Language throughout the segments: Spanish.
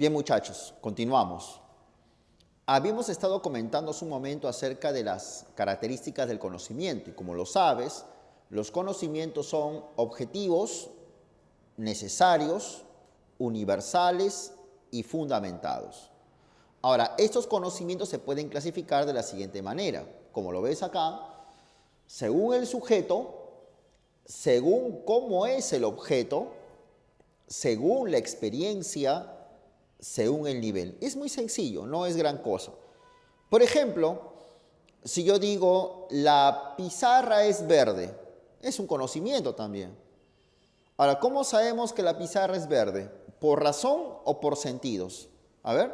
Bien, muchachos, continuamos. Habíamos estado comentando hace un momento acerca de las características del conocimiento y como lo sabes, los conocimientos son objetivos, necesarios, universales y fundamentados. Ahora, estos conocimientos se pueden clasificar de la siguiente manera. Como lo ves acá, según el sujeto, según cómo es el objeto, según la experiencia, según el nivel. Es muy sencillo, no es gran cosa. Por ejemplo, si yo digo la pizarra es verde, es un conocimiento también. Ahora, ¿cómo sabemos que la pizarra es verde? ¿Por razón o por sentidos? A ver,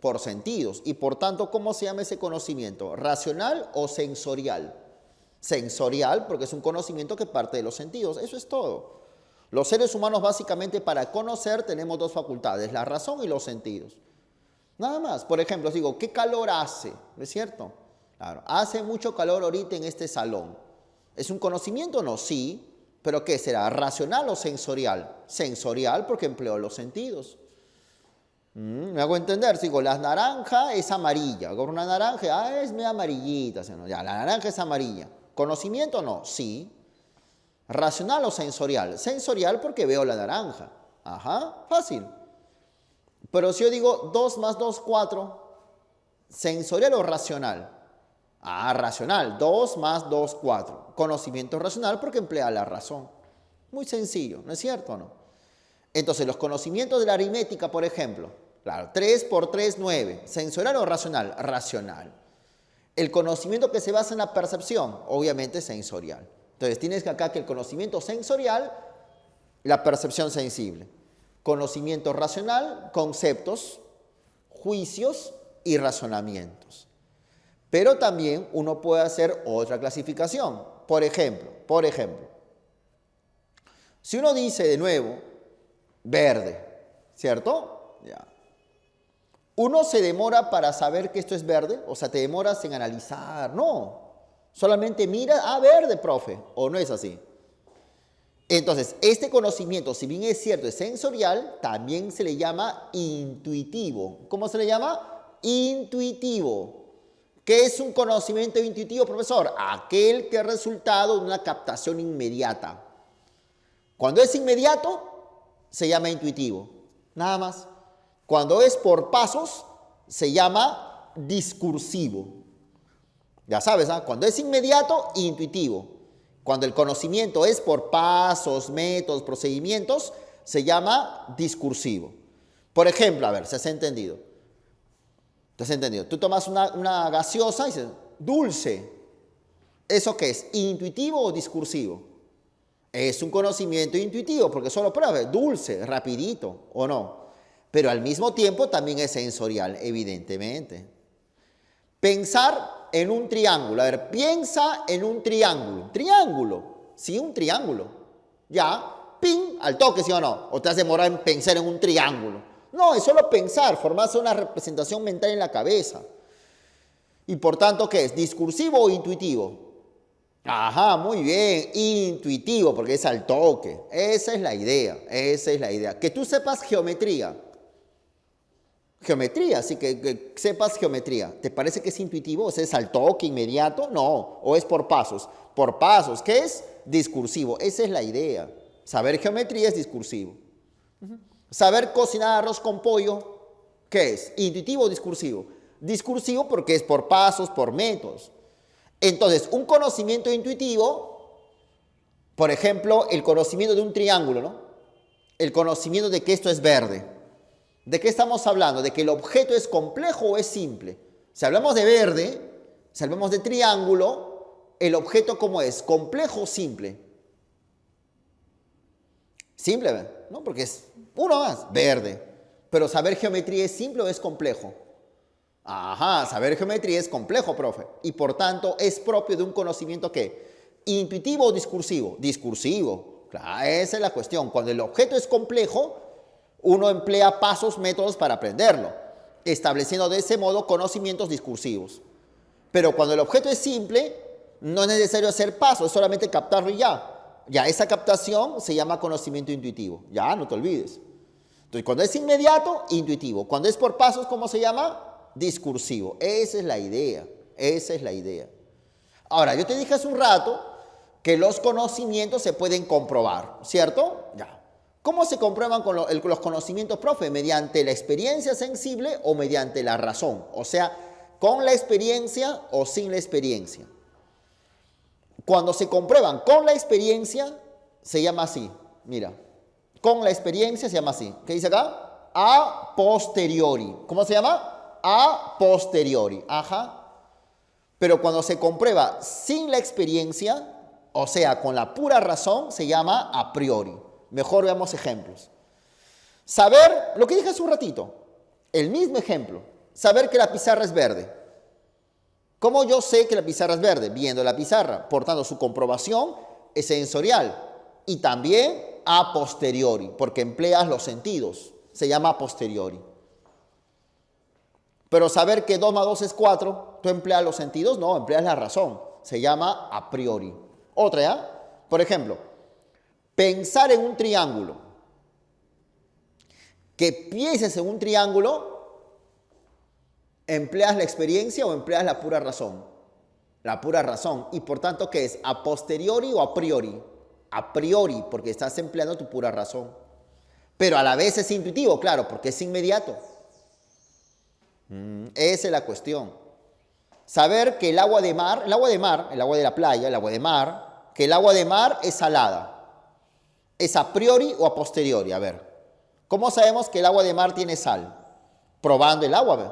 por sentidos. Y por tanto, ¿cómo se llama ese conocimiento? ¿Racional o sensorial? Sensorial, porque es un conocimiento que parte de los sentidos. Eso es todo. Los seres humanos básicamente para conocer tenemos dos facultades, la razón y los sentidos. Nada más. Por ejemplo, os digo, ¿qué calor hace? ¿No es cierto? Claro, hace mucho calor ahorita en este salón. ¿Es un conocimiento o no? Sí. ¿Pero qué será? ¿Racional o sensorial? Sensorial porque empleo los sentidos. Me hago entender. Digo, la naranja es amarilla. Con una naranja, es medio amarillita. Ya, la naranja es amarilla. ¿Conocimiento o no? Sí. ¿Racional o sensorial? Sensorial porque veo la naranja. Ajá, fácil. Pero si yo digo 2 más 2, 4, ¿sensorial o racional? Ah, racional. 2 más 2, 4. Conocimiento racional porque emplea la razón. Muy sencillo, ¿no es cierto o no? Entonces, los conocimientos de la aritmética, por ejemplo. Claro, 3 por 3, 9. ¿Sensorial o racional? Racional. El conocimiento que se basa en la percepción, obviamente sensorial. Entonces, tienes que acá que el conocimiento sensorial, la percepción sensible. Conocimiento racional, conceptos, juicios y razonamientos. Pero también uno puede hacer otra clasificación. Por ejemplo, si uno dice de nuevo, verde, ¿cierto? Ya. Uno se demora para saber que esto es verde, o sea, te demoras en analizar, no. Solamente mira, verde, profe, o no es así. Entonces, este conocimiento, si bien es cierto, es sensorial, también se le llama intuitivo. ¿Cómo se le llama? Intuitivo. ¿Qué es un conocimiento intuitivo, profesor? Aquel que es resultado de una captación inmediata. Cuando es inmediato, se llama intuitivo. Nada más. Cuando es por pasos, se llama discursivo. Ya sabes, cuando es inmediato, intuitivo. Cuando el conocimiento es por pasos, métodos, procedimientos, se llama discursivo. Por ejemplo, a ver, ¿se has entendido? ¿Te has entendido? Tú tomas una gaseosa y dices, dulce. ¿Eso qué es? ¿Intuitivo o discursivo? Es un conocimiento intuitivo, porque solo prueba, dulce, rapidito, ¿o no? Pero al mismo tiempo también es sensorial, evidentemente. Pensar en un triángulo. A ver, piensa en un triángulo. Triángulo. Sí, un triángulo. Ya, ping, al toque, ¿sí o no? O te has demorado en pensar en un triángulo. No, es solo pensar, formarse una representación mental en la cabeza. Y por tanto, ¿qué es? ¿Discursivo o intuitivo? Ajá, muy bien, intuitivo, porque es al toque. Esa es la idea, esa es la idea. Que tú sepas geometría. Geometría, así que sepas geometría. ¿Te parece que es intuitivo? O sea, ¿es al toque, inmediato? No, o es por pasos. Por pasos, ¿qué es? Discursivo. Esa es la idea. Saber geometría es discursivo. Saber cocinar arroz con pollo, ¿qué es? ¿Intuitivo o discursivo? Discursivo porque es por pasos, por métodos. Entonces, un conocimiento intuitivo, por ejemplo, el conocimiento de un triángulo, ¿no? El conocimiento de que esto es verde. ¿De qué estamos hablando? ¿De que el objeto es complejo o es simple? Si hablamos de verde, si hablamos de triángulo, ¿el objeto cómo es? ¿Complejo o simple? Simple, ¿no? Porque es uno más, verde. Pero saber geometría es simple o es complejo. Ajá, saber geometría es complejo, profe. Y por tanto es propio de un conocimiento ¿qué? ¿Intuitivo o discursivo? Discursivo. Claro, esa es la cuestión. Cuando el objeto es complejo, uno emplea pasos, métodos para aprenderlo, estableciendo de ese modo conocimientos discursivos. Pero cuando el objeto es simple, no es necesario hacer pasos, es solamente captarlo y ya. Ya esa captación se llama conocimiento intuitivo. Ya, no te olvides. Entonces, cuando es inmediato, intuitivo. Cuando es por pasos, ¿cómo se llama? Discursivo. Esa es la idea. Esa es la idea. Ahora, yo te dije hace un rato que los conocimientos se pueden comprobar, ¿cierto? Ya. ¿Cómo se comprueban con los conocimientos, profe? ¿Mediante la experiencia sensible o mediante la razón? O sea, ¿con la experiencia o sin la experiencia? Cuando se comprueban con la experiencia, se llama así. Mira, con la experiencia se llama así. ¿Qué dice acá? A posteriori. ¿Cómo se llama? A posteriori. Ajá. Pero cuando se comprueba sin la experiencia, o sea, con la pura razón, se llama a priori. Mejor veamos ejemplos. Saber, lo que dije hace un ratito, el mismo ejemplo. Saber que la pizarra es verde. ¿Cómo yo sé que la pizarra es verde? Viendo la pizarra. Por tanto, su comprobación es sensorial y también a posteriori, porque empleas los sentidos. Se llama a posteriori. Pero saber que 2 más 2 es 4, ¿tú empleas los sentidos? No, empleas la razón. Se llama a priori. Otra, ¿ya? Por ejemplo, pensar en un triángulo. Que pienses en un triángulo, ¿empleas la experiencia o empleas la pura razón? La pura razón. Y por tanto, ¿qué es? ¿A posteriori o a priori? A priori, porque estás empleando tu pura razón. Pero a la vez es intuitivo, claro, porque es inmediato. Esa es la cuestión. Saber que el agua de mar, el agua de la playa, el agua de mar, que el agua de mar es salada. ¿Es a priori o a posteriori? A ver, ¿cómo sabemos que el agua de mar tiene sal? Probando el agua, ¿ve?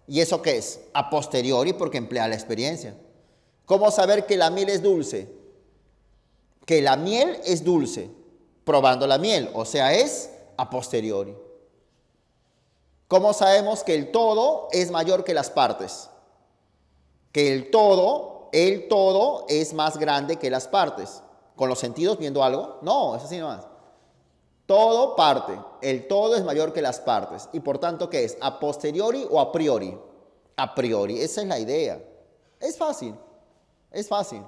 ¿Y eso qué es? A posteriori, porque emplea la experiencia. ¿Cómo saber que la miel es dulce? Que la miel es dulce, probando la miel, o sea, es a posteriori. ¿Cómo sabemos que el todo es mayor que las partes? Que el todo es más grande que las partes. ¿Con los sentidos viendo algo? No, es así nomás. Todo parte, el todo es mayor que las partes. Y por tanto, ¿qué es? ¿A posteriori o a priori? A priori, esa es la idea. Es fácil, es fácil.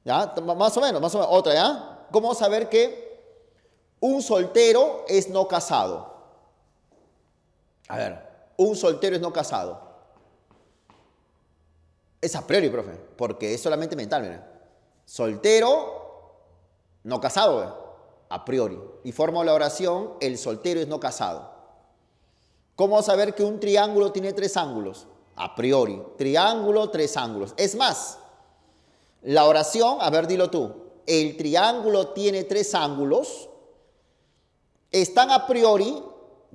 ¿Ya? Más o menos. Otra, ¿ya? ¿Cómo saber que un soltero es no casado? A ver, un soltero es no casado. Es a priori, profe, porque es solamente mental, mira. Soltero, no casado, ¿ve? A priori. Y formo la oración, el soltero es no casado. ¿Cómo saber que un triángulo tiene 3 ángulos? A priori. Triángulo, 3 ángulos. Es más, la oración, a ver, dilo tú. El triángulo tiene 3 ángulos. Es tan a priori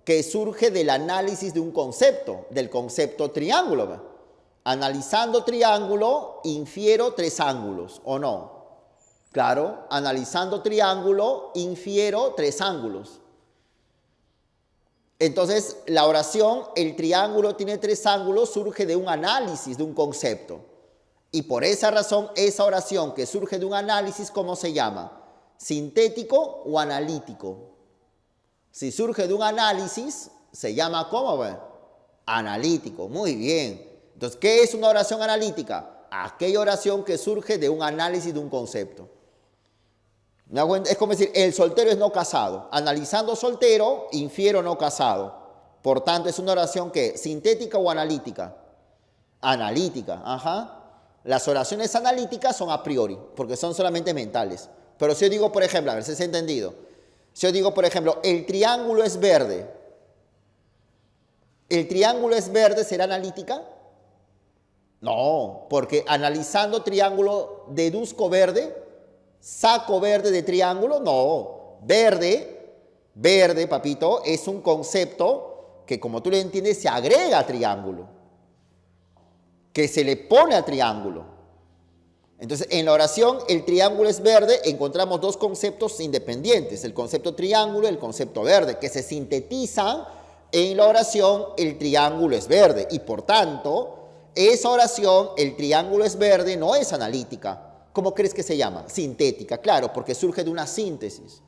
que surge del análisis de un concepto, del concepto triángulo, ¿ve? Analizando triángulo, infiero 3 ángulos, ¿o no? Claro, analizando triángulo, infiero 3 ángulos. Entonces, la oración, el triángulo tiene 3 ángulos, surge de un análisis de un concepto. Y por esa razón, esa oración que surge de un análisis, ¿cómo se llama? ¿Sintético o analítico? Si surge de un análisis, se llama ¿cómo, güey? Analítico. Muy bien. Entonces, ¿qué es una oración analítica? Aquella oración que surge de un análisis de un concepto. Es como decir, el soltero es no casado. Analizando soltero, infiero no casado. Por tanto, es una oración que ¿sintética o analítica? Analítica, ajá. Las oraciones analíticas son a priori, porque son solamente mentales. Pero si yo digo, por ejemplo, a ver si se ha entendido. Si yo digo, por ejemplo, el triángulo es verde. ¿El triángulo es verde será analítica? No, porque analizando triángulo deduzco verde, saco verde de triángulo, no. Verde, papito, es un concepto que como tú lo entiendes se agrega a triángulo, que se le pone a triángulo. Entonces, en la oración, el triángulo es verde, encontramos 2 conceptos independientes, el concepto triángulo y el concepto verde, que se sintetizan en la oración, el triángulo es verde. Y por tanto, esa oración, el triángulo es verde, no es analítica. ¿Cómo crees que se llama? Sintética, claro, porque surge de una síntesis.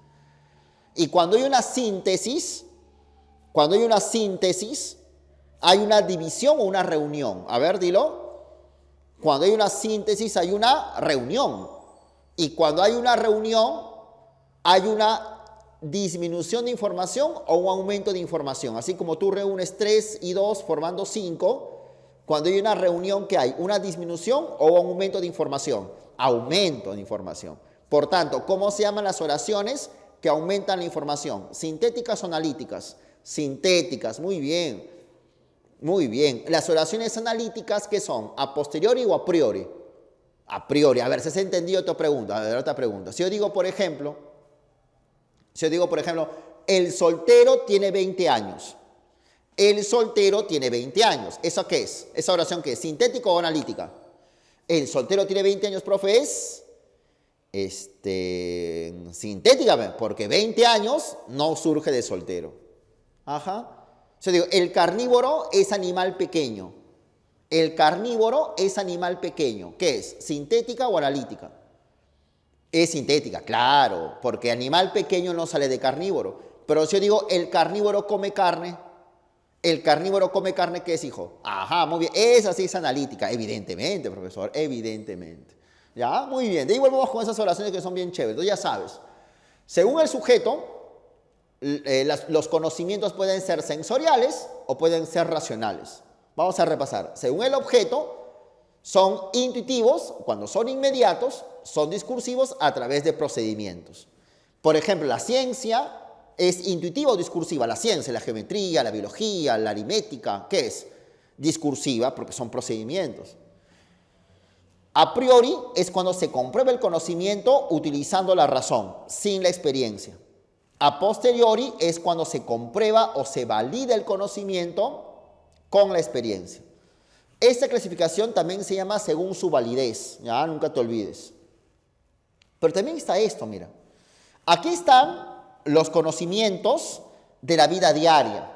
Y cuando hay una síntesis, hay una división o una reunión. A ver, dilo. Cuando hay una síntesis hay una reunión. Y cuando hay una reunión hay una disminución de información o un aumento de información. Así como tú reúnes 3 y 2 formando 5, cuando hay una reunión, ¿qué hay? ¿Una disminución o un aumento de información? Aumento de información. Por tanto, ¿cómo se llaman las oraciones que aumentan la información? ¿Sintéticas o analíticas? Sintéticas, muy bien. Muy bien. Las oraciones analíticas, ¿qué son? ¿A posteriori o a priori? A priori. A ver, ¿se ha entendido tu pregunta? A ver, otra pregunta. Si yo digo, por ejemplo, el soltero tiene 20 años. El soltero tiene 20 años. ¿Eso qué es? ¿Esa oración qué es? ¿Sintética o analítica? El soltero tiene 20 años, profe, es sintética, porque 20 años no surge de soltero. Ajá. Yo digo, el carnívoro es animal pequeño. El carnívoro es animal pequeño. ¿Qué es? ¿Sintética o analítica? Es sintética, claro, porque animal pequeño no sale de carnívoro. Pero si yo digo, el carnívoro come carne, el carnívoro come carne, ¿qué es, hijo? Ajá, muy bien. Esa sí es analítica, evidentemente, profesor, evidentemente. ¿Ya? Muy bien. De ahí volvemos con esas oraciones que son bien chéveres. Entonces ya sabes, según el sujeto, los conocimientos pueden ser sensoriales o pueden ser racionales. Vamos a repasar. Según el objeto, son intuitivos cuando son inmediatos, son discursivos a través de procedimientos. Por ejemplo, la ciencia es intuitiva o discursiva. La ciencia, la geometría, la biología, la aritmética, ¿qué es? Discursiva porque son procedimientos. A priori es cuando se comprueba el conocimiento utilizando la razón, sin la experiencia. A posteriori es cuando se comprueba o se valida el conocimiento con la experiencia. Esta clasificación también se llama según su validez, ya nunca te olvides. Pero también está esto, mira. Aquí están los conocimientos de la vida diaria.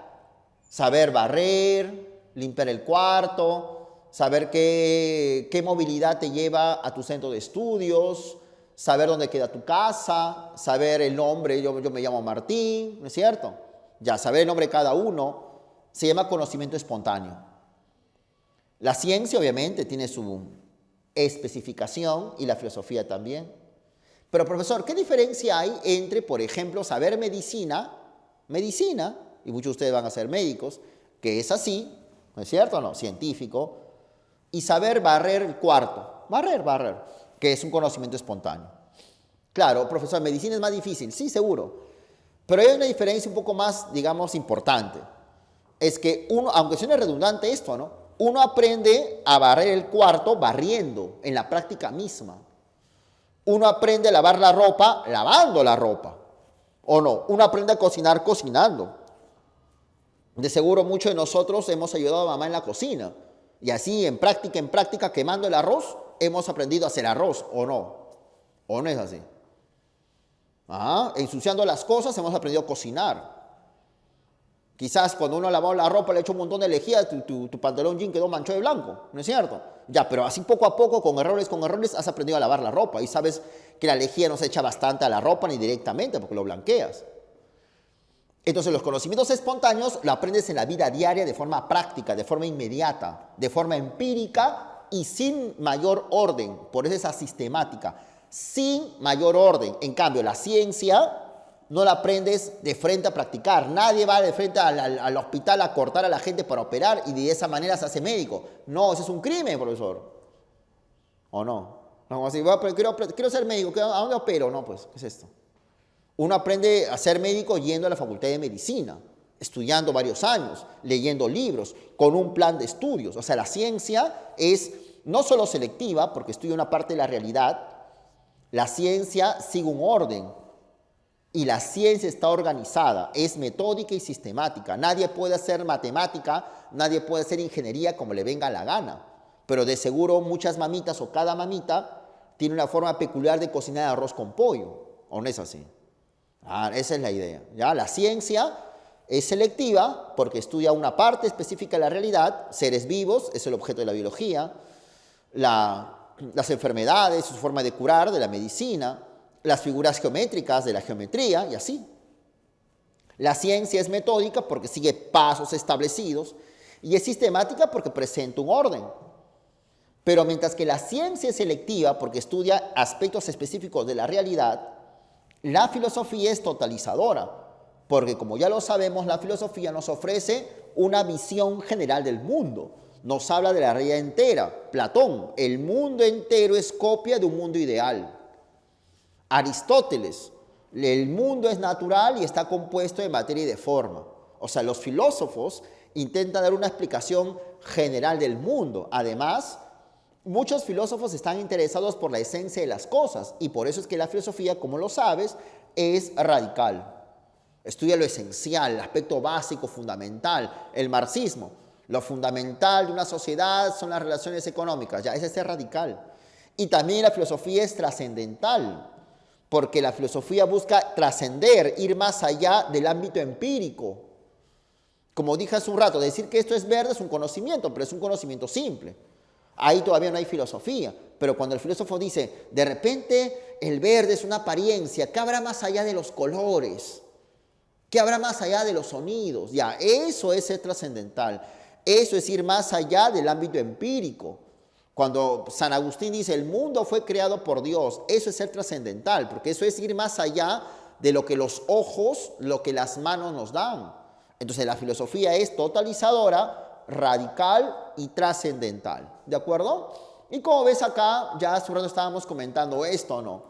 Saber barrer, limpiar el cuarto, saber qué movilidad te lleva a tu centro de estudios, saber dónde queda tu casa, saber el nombre, yo me llamo Martín, ¿no es cierto? Ya, saber el nombre de cada uno se llama conocimiento espontáneo. La ciencia, obviamente, tiene su especificación y la filosofía también. Pero, profesor, ¿qué diferencia hay entre, por ejemplo, saber medicina, y muchos de ustedes van a ser médicos, que es así, ¿no es cierto o no? Científico, y saber barrer el cuarto, barrer, que es un conocimiento espontáneo. Claro, profesor, medicina es más difícil, sí, seguro, pero hay una diferencia un poco más, digamos, importante. Es que uno, aunque suene redundante esto, ¿no? Uno aprende a barrer el cuarto barriendo, en la práctica misma. Uno aprende a lavar la ropa lavando la ropa, ¿o no? Uno aprende a cocinar cocinando. De seguro muchos de nosotros hemos ayudado a mamá en la cocina. Y así, en práctica, quemando el arroz, hemos aprendido a hacer arroz, ¿o no? ¿O no es así? Ensuciando las cosas, hemos aprendido a cocinar. Quizás cuando uno ha lavado la ropa, le ha hecho un montón de lejía, tu pantalón jean quedó manchado de blanco, ¿no es cierto? Ya, pero así poco a poco, con errores, has aprendido a lavar la ropa. Y sabes que la lejía no se echa bastante a la ropa ni directamente, porque lo blanqueas. Entonces, los conocimientos espontáneos lo aprendes en la vida diaria de forma práctica, de forma inmediata, de forma empírica y sin mayor orden. Por eso esa sistemática, sin mayor orden. En cambio, la ciencia no la aprendes de frente a practicar. Nadie va de frente al hospital a cortar a la gente para operar y de esa manera se hace médico. No, eso es un crimen, profesor. ¿O no? No, como si quiero ser médico, ¿a dónde opero? No, pues, ¿qué es esto? Uno aprende a ser médico yendo a la facultad de medicina, estudiando varios años, leyendo libros, con un plan de estudios. O sea, la ciencia es no solo selectiva, porque estudia una parte de la realidad, la ciencia sigue un orden. Y la ciencia está organizada, es metódica y sistemática. Nadie puede hacer matemática, nadie puede hacer ingeniería como le venga la gana. Pero de seguro muchas mamitas o cada mamita tiene una forma peculiar de cocinar arroz con pollo. ¿O no es así? Esa es la idea. ¿Ya? La ciencia es selectiva porque estudia una parte específica de la realidad, seres vivos, es el objeto de la biología, las enfermedades, su forma de curar, de la medicina, las figuras geométricas de la geometría y así. La ciencia es metódica porque sigue pasos establecidos y es sistemática porque presenta un orden. Pero mientras que la ciencia es selectiva porque estudia aspectos específicos de la realidad, La filosofía es totalizadora, porque como ya lo sabemos, la filosofía nos ofrece una visión general del mundo. Nos habla de la realidad entera. Platón, el mundo entero es copia de un mundo ideal. Aristóteles, el mundo es natural y está compuesto de materia y de forma. O sea, los filósofos intentan dar una explicación general del mundo. Además, muchos filósofos están interesados por la esencia de las cosas y por eso es que la filosofía, como lo sabes, es radical. Estudia lo esencial, el aspecto básico, fundamental, el marxismo. Lo fundamental de una sociedad son las relaciones económicas, ya ese es ser radical. Y también la filosofía es trascendental, porque la filosofía busca trascender, ir más allá del ámbito empírico. Como dije hace un rato, decir que esto es verde es un conocimiento, pero es un conocimiento simple. Ahí todavía no hay filosofía, pero cuando el filósofo dice, de repente el verde es una apariencia, ¿qué habrá más allá de los colores? ¿Qué habrá más allá de los sonidos? Ya, eso es ser trascendental. Eso es ir más allá del ámbito empírico. Cuando San Agustín dice, el mundo fue creado por Dios, eso es ser trascendental, porque eso es ir más allá de lo que los ojos, lo que las manos nos dan. Entonces la filosofía es totalizadora, radical y trascendental. ¿De acuerdo? Y como ves acá, ya hace un rato estábamos comentando esto, ¿no?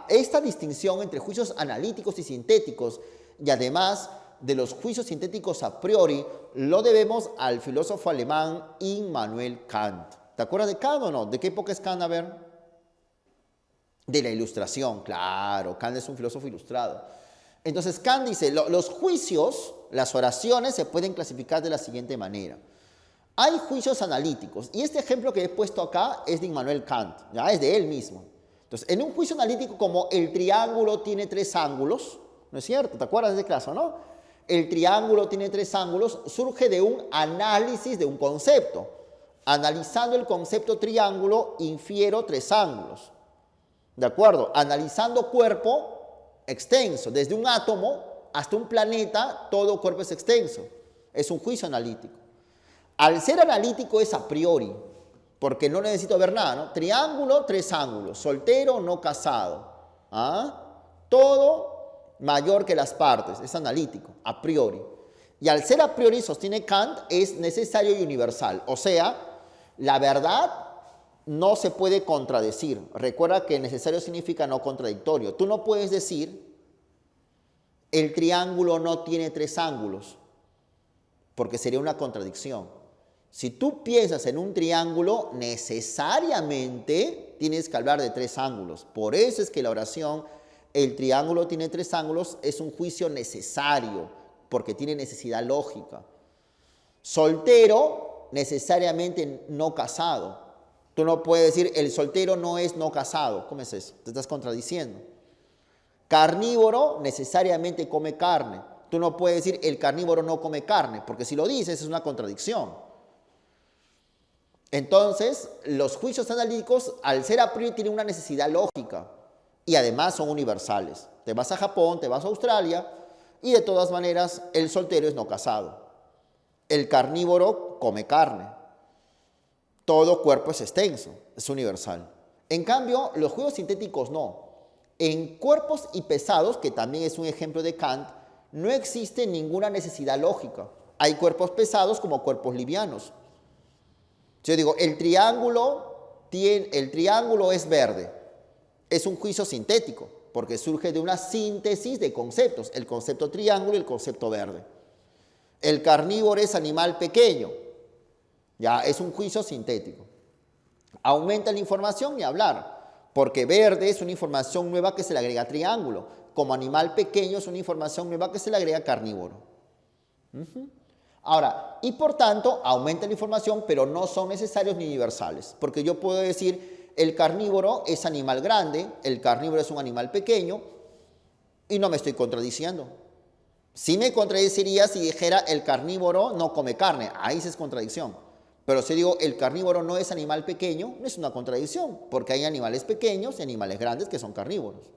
Esta distinción entre juicios analíticos y sintéticos, y además de los juicios sintéticos a priori, lo debemos al filósofo alemán Immanuel Kant. ¿Te acuerdas de Kant o no? ¿De qué época es Kant? A ver. De la Ilustración, claro. Kant es un filósofo ilustrado. Entonces Kant dice, los juicios, las oraciones se pueden clasificar de la siguiente manera. Hay juicios analíticos, y este ejemplo que he puesto acá es de Immanuel Kant, ya es de él mismo. Entonces, en un juicio analítico como el triángulo tiene 3 ángulos, ¿no es cierto? ¿Te acuerdas de ese caso, no? El triángulo tiene 3 ángulos, surge de un análisis de un concepto. Analizando el concepto triángulo, infiero 3 ángulos. ¿De acuerdo? Analizando cuerpo extenso, desde un átomo hasta un planeta, todo cuerpo es extenso. Es un juicio analítico. Al ser analítico es a priori, porque no necesito ver nada, ¿no? Triángulo, 3 ángulos, soltero, no casado. Todo mayor que las partes, es analítico, a priori. Y al ser a priori, sostiene Kant, es necesario y universal. O sea, la verdad no se puede contradecir. Recuerda que necesario significa no contradictorio. Tú no puedes decir, el triángulo no tiene 3 ángulos, porque sería una contradicción. Si tú piensas en un triángulo, necesariamente tienes que hablar de 3 ángulos. Por eso es que la oración, el triángulo tiene 3 ángulos, es un juicio necesario, porque tiene necesidad lógica. Soltero, necesariamente no casado. Tú no puedes decir, el soltero no es no casado. ¿Cómo es eso? Te estás contradiciendo. Carnívoro, necesariamente come carne. Tú no puedes decir, el carnívoro no come carne, porque si lo dices es una contradicción. Entonces, los juicios analíticos, al ser a priori, tienen una necesidad lógica y además son universales. Te vas a Japón, te vas a Australia y de todas maneras el soltero es no casado. El carnívoro come carne. Todo cuerpo es extenso, es universal. En cambio, los juicios sintéticos no. En cuerpos y pesados, que también es un ejemplo de Kant, no existe ninguna necesidad lógica. Hay cuerpos pesados como cuerpos livianos. Yo digo, el triángulo es verde. Es un juicio sintético, porque surge de una síntesis de conceptos, el concepto triángulo y el concepto verde. El carnívoro es animal pequeño, ya es un juicio sintético. Aumenta la información ni hablar, porque verde es una información nueva que se le agrega triángulo, como animal pequeño es una información nueva que se le agrega carnívoro. Ahora, y por tanto, aumenta la información, pero no son necesarios ni universales, porque yo puedo decir, el carnívoro es animal grande, el carnívoro es un animal pequeño, y no me estoy contradiciendo. Sí me contradeciría si dijera, el carnívoro no come carne, ahí sí es contradicción. Pero si digo, el carnívoro no es animal pequeño, no es una contradicción, porque hay animales pequeños y animales grandes que son carnívoros.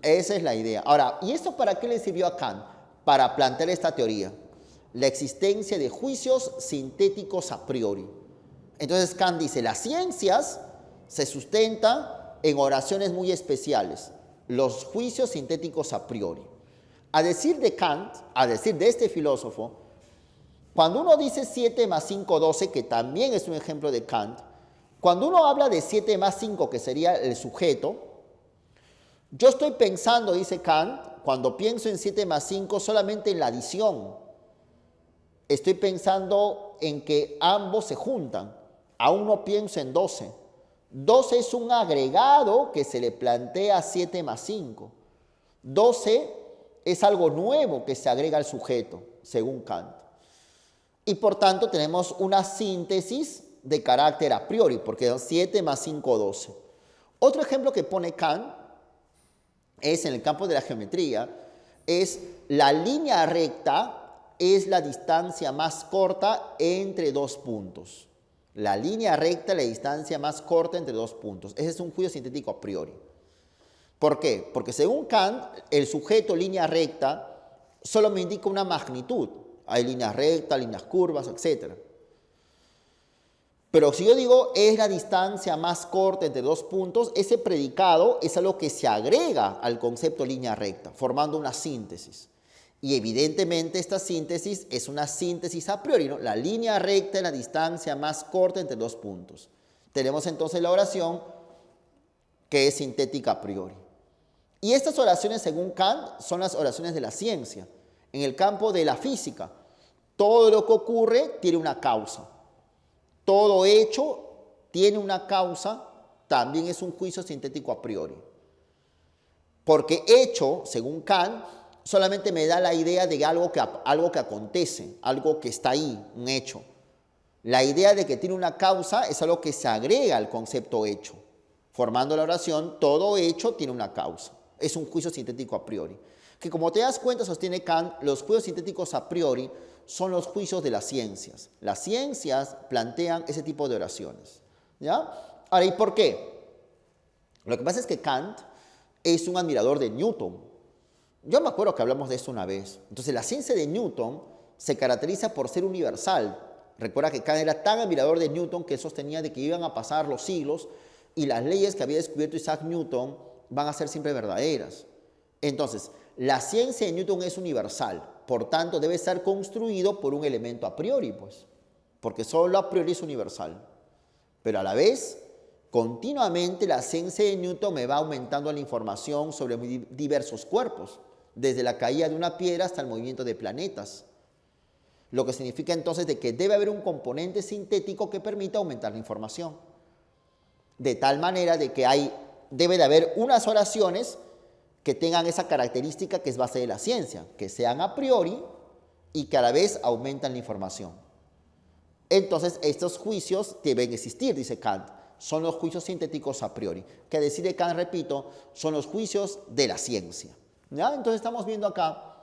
Esa es la idea. Ahora, ¿y esto para qué le sirvió a Kant? Para plantear esta teoría. La existencia de juicios sintéticos a priori. Entonces Kant dice, las ciencias se sustentan en oraciones muy especiales. los juicios sintéticos a priori. A decir de Kant, a decir de este filósofo, cuando uno dice 7 más 5, 12, que también es un ejemplo de Kant, cuando uno habla de 7 más 5, que sería el sujeto, yo estoy pensando, dice Kant, cuando pienso en 7 más 5, solamente en la adición. Estoy pensando en que ambos se juntan. Aún no pienso en 12. 12 es un agregado que se le plantea a 7 más 5. 12 es algo nuevo que se agrega al sujeto, según Kant. Y por tanto tenemos una síntesis de carácter a priori, porque 7 más 5, 12. Otro ejemplo que pone Kant es en el campo de la geometría, es la línea recta es la distancia más corta entre dos puntos. La línea recta es la distancia más corta entre dos puntos. Ese es un juicio sintético a priori. ¿Por qué? Porque según Kant, el sujeto línea recta solo me indica una magnitud. Hay líneas rectas, líneas curvas, etc. Pero si yo digo es la distancia más corta entre dos puntos, ese predicado es algo que se agrega al concepto línea recta, formando una síntesis. Y evidentemente esta síntesis es una síntesis a priori, ¿no? La línea recta es la distancia más corta entre dos puntos. Tenemos entonces la oración que es sintética a priori. Y estas oraciones, según Kant, son las oraciones de la ciencia. En el campo de la física, todo lo que ocurre tiene una causa. Todo hecho tiene una causa, también es un juicio sintético a priori. Porque hecho, según Kant, solamente me da la idea de algo que acontece, algo que está ahí, un hecho. La idea de que tiene una causa es algo que se agrega al concepto hecho. Formando la oración, todo hecho tiene una causa. Es un juicio sintético a priori. Que como te das cuenta, sostiene Kant, los juicios sintéticos a priori son los juicios de las ciencias. Las ciencias plantean ese tipo de oraciones. ¿Ya? Ahora, ¿y por qué? Lo que pasa es que Kant es un admirador de Newton. Yo me acuerdo que hablamos de esto una vez. Entonces, la ciencia de Newton se caracteriza por ser universal. Recuerda que Kant era tan admirador de Newton que sostenía de que iban a pasar los siglos y las leyes que había descubierto Isaac Newton van a ser siempre verdaderas. Entonces, la ciencia de Newton es universal. Por tanto, debe estar construido por un elemento a priori, pues. Porque solo a priori es universal. Pero a la vez, continuamente la ciencia de Newton me va aumentando la información sobre diversos cuerpos, desde la caída de una piedra hasta el movimiento de planetas. Lo que significa entonces de que debe haber un componente sintético que permita aumentar la información. De tal manera de que debe de haber unas oraciones que tengan esa característica que es base de la ciencia, que sean a priori y que a la vez aumentan la información. Entonces, estos juicios deben existir, dice Kant. Son los juicios sintéticos a priori, que decide Kant, repito, son los juicios de la ciencia. ¿Ya? Entonces estamos viendo acá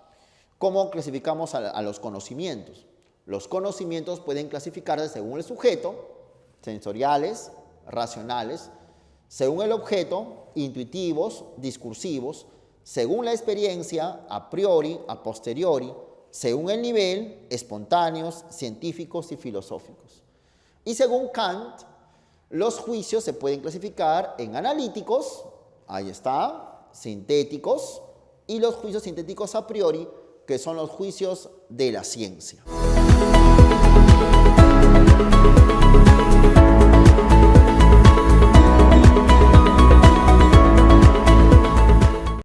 cómo clasificamos a los conocimientos. Los conocimientos pueden clasificarse según el sujeto, sensoriales, racionales, según el objeto, intuitivos, discursivos, según la experiencia, a priori, a posteriori, según el nivel, espontáneos, científicos y filosóficos. Y según Kant, los juicios se pueden clasificar en analíticos, ahí está, sintéticos, y los juicios sintéticos a priori, que son los juicios de la ciencia.